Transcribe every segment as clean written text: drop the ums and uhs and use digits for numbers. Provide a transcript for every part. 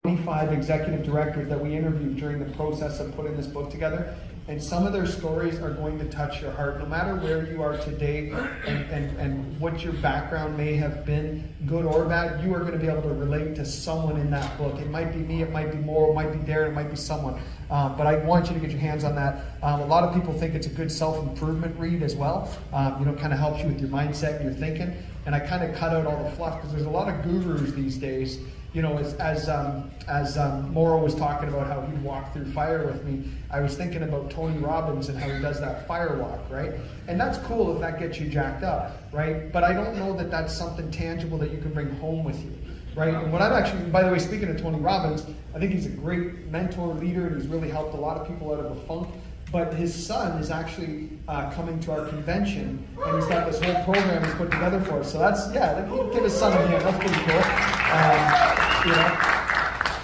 25 executive directors that we interviewed during the process of putting this book together, and some of their stories are going to touch your heart. No matter where you are today and what your background may have been, good or bad, you are going to be able to relate to someone in that book. It might be me, it might be Mauro, it might be Darren, it might be someone. But I want you to get your hands on that. A lot of people think it's a good self-improvement read as well. Kind of helps you with your mindset and your thinking. And I kind of cut out all the fluff because there's a lot of gurus these days. As Mauro was talking about how he walked through fire with me, I was thinking about Tony Robbins and how he does that fire walk, right? And that's cool if that gets you jacked up, right? But I don't know that that's something tangible that you can bring home with you, right? And what I'm actually, by the way, speaking of Tony Robbins, I think he's a great mentor, leader, and he's really helped a lot of people out of a funk. But his son is actually coming to our convention, and he's got this whole program he's put together for us. So that's, give his son a hand. That's pretty cool.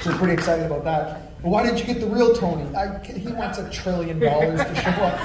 So we're pretty excited about that. But why didn't you get the real Tony? He wants $1 trillion to show up.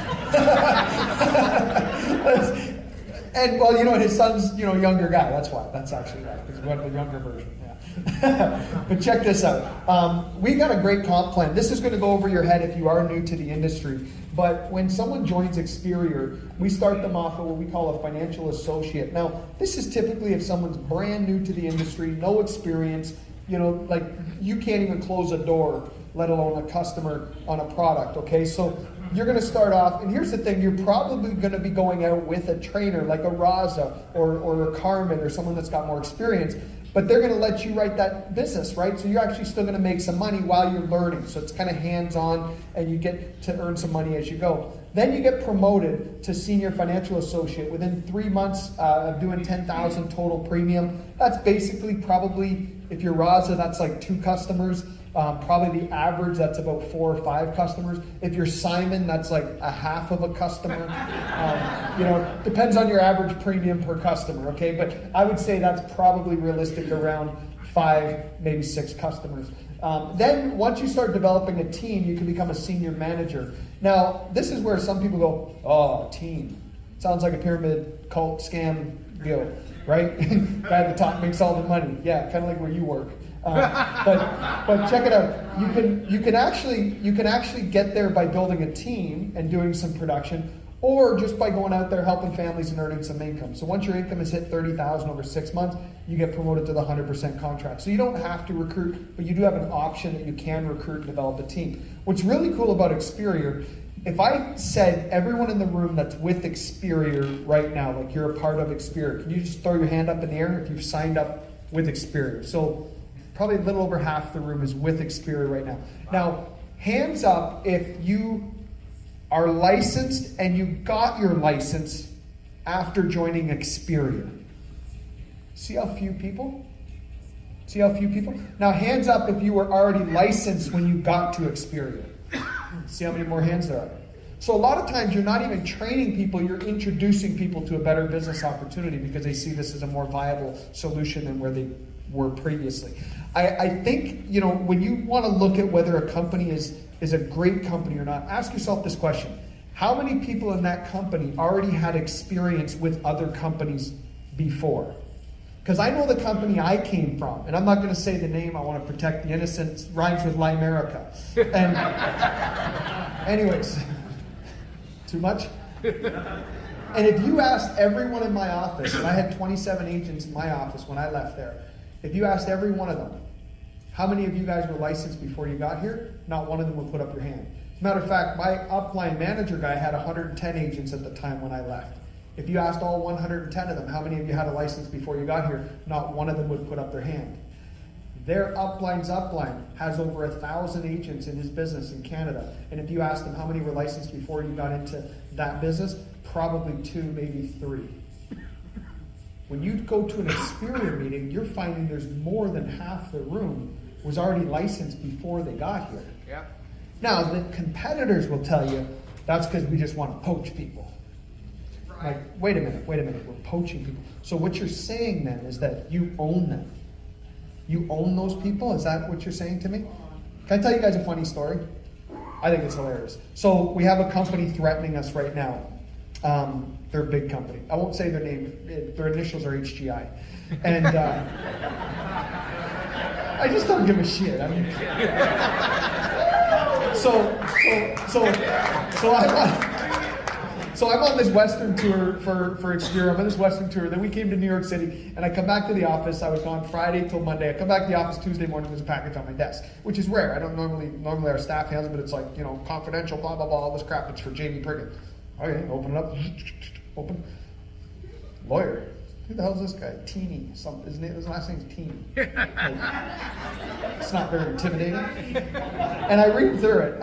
And well, his son's younger guy. That's why. That's actually right. Because we went the younger version. Yeah. But check this out. We got a great comp plan. This is going to go over your head if you are new to the industry. But when someone joins Experior, we start them off at what we call a financial associate. Now, this is typically if someone's brand new to the industry, no experience. You can't even close a door, let alone a customer on a product, okay? So you're going to start off, and here's the thing, you're probably going to be going out with a trainer like a Raza or a Carmen or someone that's got more experience, but they're going to let you write that business, right? So you're actually still going to make some money while you're learning. So it's kind of hands-on, and you get to earn some money as you go. Then you get promoted to senior financial associate within 3 months of doing 10,000 total premium. That's basically probably, if you're Raza, that's like 2 customers. Probably the average, that's about 4 or 5 customers. If you're Simon, that's like a half of a customer. Depends on your average premium per customer, okay? But I would say that's probably realistic around 5, maybe 6 customers. Then once you start developing a team, you can become a senior manager. Now, this is where some people go, oh, team. Sounds like a pyramid cult scam deal, right? Guy at the top makes all the money. Yeah, kind of like where you work. But check it out. You can actually get there by building a team and doing some production, or just by going out there helping families and earning some income. So once your income has hit $30,000 over 6 months, you get promoted to the 100% contract. So you don't have to recruit, but you do have an option that you can recruit and develop a team. What's really cool about Experior, if I said everyone in the room that's with Experior right now, like you're a part of Experior, can you just throw your hand up in the air if you've signed up with Experior? So probably a little over half the room is with Experior right now. Now, hands up if you are licensed and you got your license after joining Experior. See how few people? Now, hands up if you were already licensed when you got to Experior. See how many more hands there are? So a lot of times you're not even training people, you're introducing people to a better business opportunity because they see this as a more viable solution than where they were previously. I think, when you want to look at whether a company is a great company or not, ask yourself this question. How many people in that company already had experience with other companies before? Because I know the company I came from, and I'm not going to say the name, I want to protect the innocent, it rhymes with Limerica. And anyways, too much? And if you asked everyone in my office, and I had 27 agents in my office when I left there, if you asked every one of them, how many of you guys were licensed before you got here? Not one of them would put up your hand. As a matter of fact, my upline manager guy had 110 agents at the time when I left. If you asked all 110 of them, how many of you had a license before you got here? Not one of them would put up their hand. Their upline's upline has over 1,000 agents in his business in Canada. And if you asked them how many were licensed before you got into that business, probably 2, maybe 3. When you go to an Experior meeting, you're finding there's more than half the room was already licensed before they got here. Yeah. Now, the competitors will tell you that's because we just want to poach people. Right. Like, wait a minute, we're poaching people. So what you're saying then is that you own them. You own those people? Is that what you're saying to me? Can I tell you guys a funny story? I think it's hilarious. So we have a company threatening us right now. They're a big company. I won't say their name. Their initials are HGI. And I just don't give a shit. I mean, so I'm on this Western tour for Experior. I'm on this Western tour. Then we came to New York City, and I come back to the office. I was gone Friday till Monday. I come back to the office Tuesday morning. There's a package on my desk, which is rare. I don't normally our staff handles it, but it's like, you know, confidential, blah blah blah, all this crap. It's for Jamie Prickett. Okay, open it up. Open. Lawyer. Who the hell is this guy? Teeny. His last name's Teeny. Like, it's not very intimidating. And I read through it.